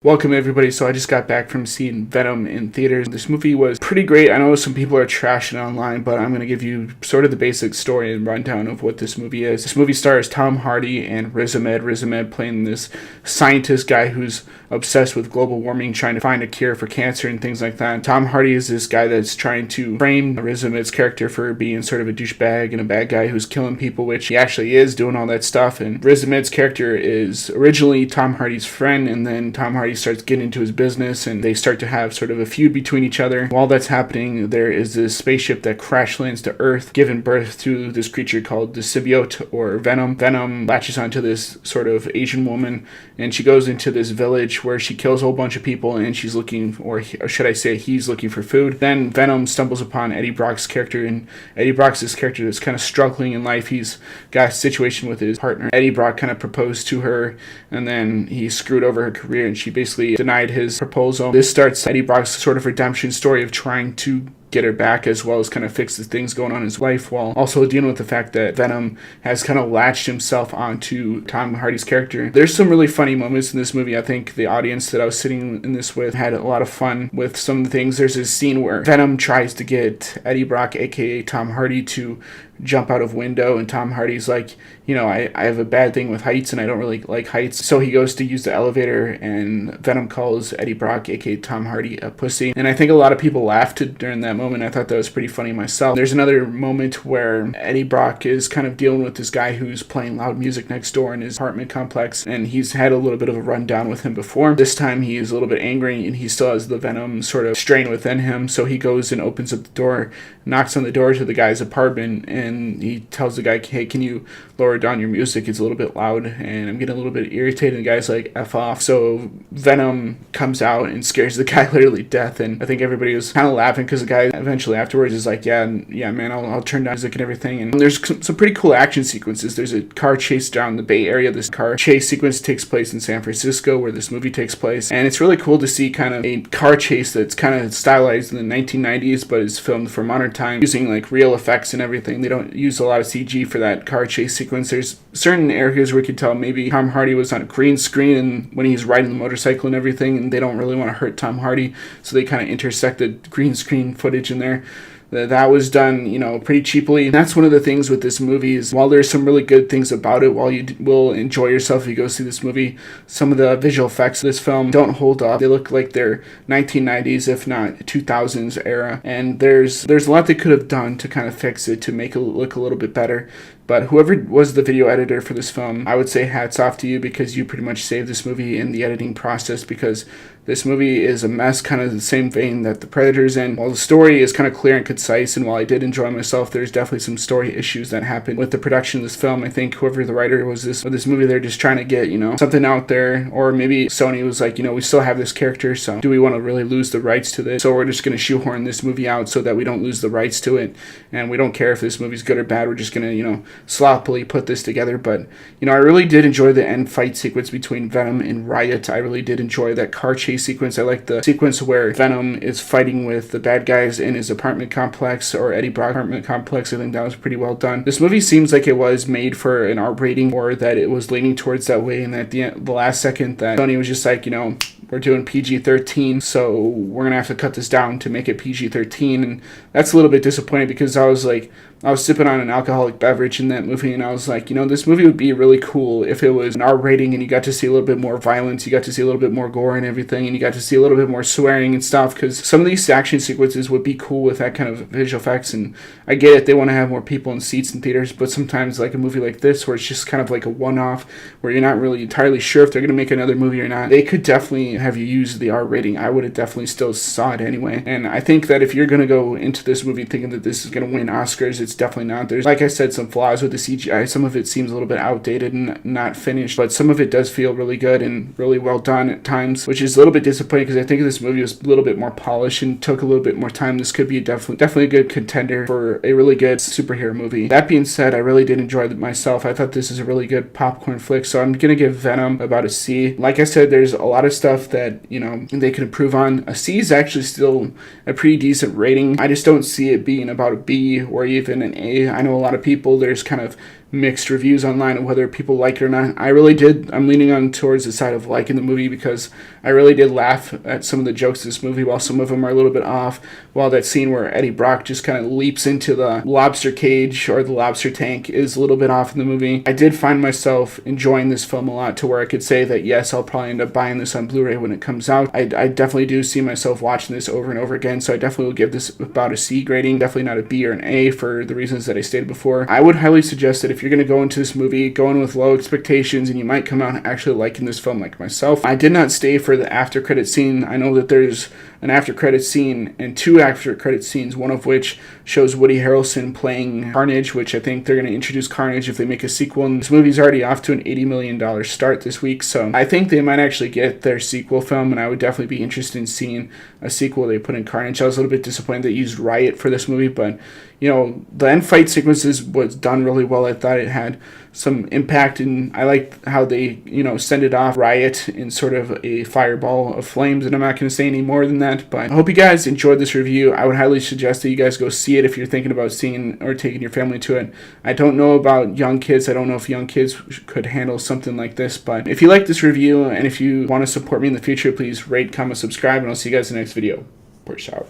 Welcome everybody. So I just got back from seeing Venom in theaters. This movie was pretty great. I know some people are trashing online, but I'm going to give you sort of the basic story and rundown of what this movie is. This movie stars Tom Hardy and Riz Ahmed. Riz Ahmed playing this scientist guy who's obsessed with global warming, trying to find a cure for cancer and things like that. Tom Hardy is this guy that's trying to frame Riz Ahmed's character for being sort of a douchebag and a bad guy who's killing people, which he actually is, doing all that stuff. And Riz Ahmed's character is originally Tom Hardy's friend, and then Tom Hardy starts getting into his business and they start to have sort of a feud between each other. While that's happening, there is this spaceship that crash lands to Earth, giving birth to this creature called the symbiote or Venom. Venom latches onto this sort of Asian woman and she goes into this village where she kills a whole bunch of people and she's looking, or should I say he's looking for food. Then Venom stumbles upon Eddie Brock's character, and Eddie Brock's this character that's kind of struggling in life. He's got a situation with his partner. Eddie Brock kind of proposed to her and then he screwed over her career and she basically denied his proposal. This starts Eddie Brock's sort of redemption story of trying to get her back, as well as kind of fix the things going on in his life, while also dealing with the fact that Venom has kind of latched himself onto Tom Hardy's character. There's some really funny moments in this movie. I think the audience that I was sitting in this with had a lot of fun with some of the things. There's this scene where Venom tries to get Eddie Brock, aka Tom Hardy, to jump out of window, and Tom Hardy's like, I have a bad thing with heights and I don't really like heights. So he goes to use the elevator and Venom calls Eddie Brock, aka Tom Hardy, a pussy. And I think a lot of people laughed during that moment. I thought that was pretty funny myself. There's another moment where Eddie Brock is kind of dealing with this guy who's playing loud music next door in his apartment complex, and he's had a little bit of a rundown with him before. This time he is a little bit angry and he still has the Venom sort of strain within him. So he goes and opens up the door, knocks on the door to the guy's apartment, and he tells the guy, hey, can you lower down your music? It's a little bit loud and I'm getting a little bit irritated. And the guy's like, F off. So Venom comes out and scares the guy literally death, and I think everybody was kind of laughing because the guy eventually afterwards is like, yeah man, I'll turn down music and everything. And there's some pretty cool action sequences. There's a car chase down the Bay Area. This car chase sequence takes place in San Francisco, where this movie takes place, and it's really cool to see kind of a car chase that's kind of stylized in the 1990s but is filmed for modern time using like real effects and everything. They don't use a lot of CG for that car chase sequence. There's certain areas where you can tell maybe Tom Hardy was on a green screen and when he's riding the motorcycle and everything, and they don't really want to hurt Tom Hardy, so they kind of intersected green screen footage in there. That was done, pretty cheaply. And that's one of the things with this movie is, while there's some really good things about it, while you will enjoy yourself if you go see this movie, some of the visual effects of this film don't hold up. They look like they're 1990s, if not 2000s era. And there's a lot they could have done to kind of fix it, to make it look a little bit better. But whoever was the video editor for this film, I would say hats off to you, because you pretty much saved this movie in the editing process, because this movie is a mess, kind of the same vein that The Predator's in. While the story is kind of clear and concise, and while I did enjoy myself, there's definitely some story issues that happened with the production of this film. I think whoever the writer was of this movie, they're just trying to get, something out there. Or maybe Sony was like, we still have this character, so do we want to really lose the rights to this? So we're just going to shoehorn this movie out so that we don't lose the rights to it. And we don't care if this movie's good or bad. We're just going to, sloppily put this together. But, I really did enjoy the end fight sequence between Venom and Riot. I really did enjoy that car chase sequence. I like the sequence where Venom is fighting with the bad guys in his apartment complex, or Eddie Brock apartment complex. I think that was pretty well done. This movie seems like it was made for an R rating, or that it was leaning towards that way, and at the last second that Sony was just like, we're doing PG-13, so we're going to have to cut this down to make it PG-13. And that's a little bit disappointing, because I was sipping on an alcoholic beverage in that movie, and I was like, this movie would be really cool if it was an R rating and you got to see a little bit more violence, you got to see a little bit more gore and everything, and you got to see a little bit more swearing and stuff, because some of these action sequences would be cool with that kind of visual effects. And I get it, they want to have more people in seats in theaters, but sometimes like a movie like this, where it's just kind of like a one-off, where you're not really entirely sure if they're going to make another movie or not, they could definitely have you use the R rating. I would have definitely still saw it anyway. And I think that if you're going to go into this movie thinking that this is going to win Oscars, it's definitely not. There's, like I said, some flaws with the CGI. Some of it seems a little bit outdated and not finished, but some of it does feel really good and really well done at times, which is a little bit disappointing, because I think if this movie was a little bit more polished and took a little bit more time, this could be definitely a good contender for a really good superhero movie. That being said, I really did enjoy it myself. I thought this is a really good popcorn flick, so I'm going to give Venom about a C. Like I said, there's a lot of stuff that, they could improve on. A C is actually still a pretty decent rating. I just don't see it being about a B or even an A. I know a lot of people, there's kind of mixed reviews online of whether people like it or not. I really did. I'm leaning on towards the side of liking the movie because I really did laugh at some of the jokes in this movie, while some of them are a little bit off. While that scene where Eddie Brock just kind of leaps into the lobster cage or the lobster tank is a little bit off in the movie, I did find myself enjoying this film a lot to where I could say that yes, I'll probably end up buying this on Blu-ray when it comes out. I definitely do see myself watching this over and over again, so I definitely will give this about a C grading. Definitely not a B or an A for the reasons that I stated before. I would highly suggest that if you're going to go into this movie, go in with low expectations, and you might come out actually liking this film like myself. I did not stay for the after credit scene. I know that there's an after credit scene and two after credit scenes, one of which shows Woody Harrelson playing Carnage, which I think they're going to introduce Carnage if they make a sequel. And this movie's already off to an $80 million start this week, so I think they might actually get their sequel film, and I would definitely be interested in seeing a sequel they put in Carnage. I was a little bit disappointed they used Riot for this movie, but you know, the end fight sequences was done really well. I thought it had some impact, and I liked how they, you know, send it off Riot in sort of a fireball of flames, and I'm not going to say any more than that, but I hope you guys enjoyed this review. I would highly suggest that you guys go see it if you're thinking about seeing or taking your family to it. I don't know about young kids. I don't know if young kids could handle something like this, but if you like this review and if you want to support me in the future, please rate, comment, subscribe, and I'll see you guys in the next video. Peace out.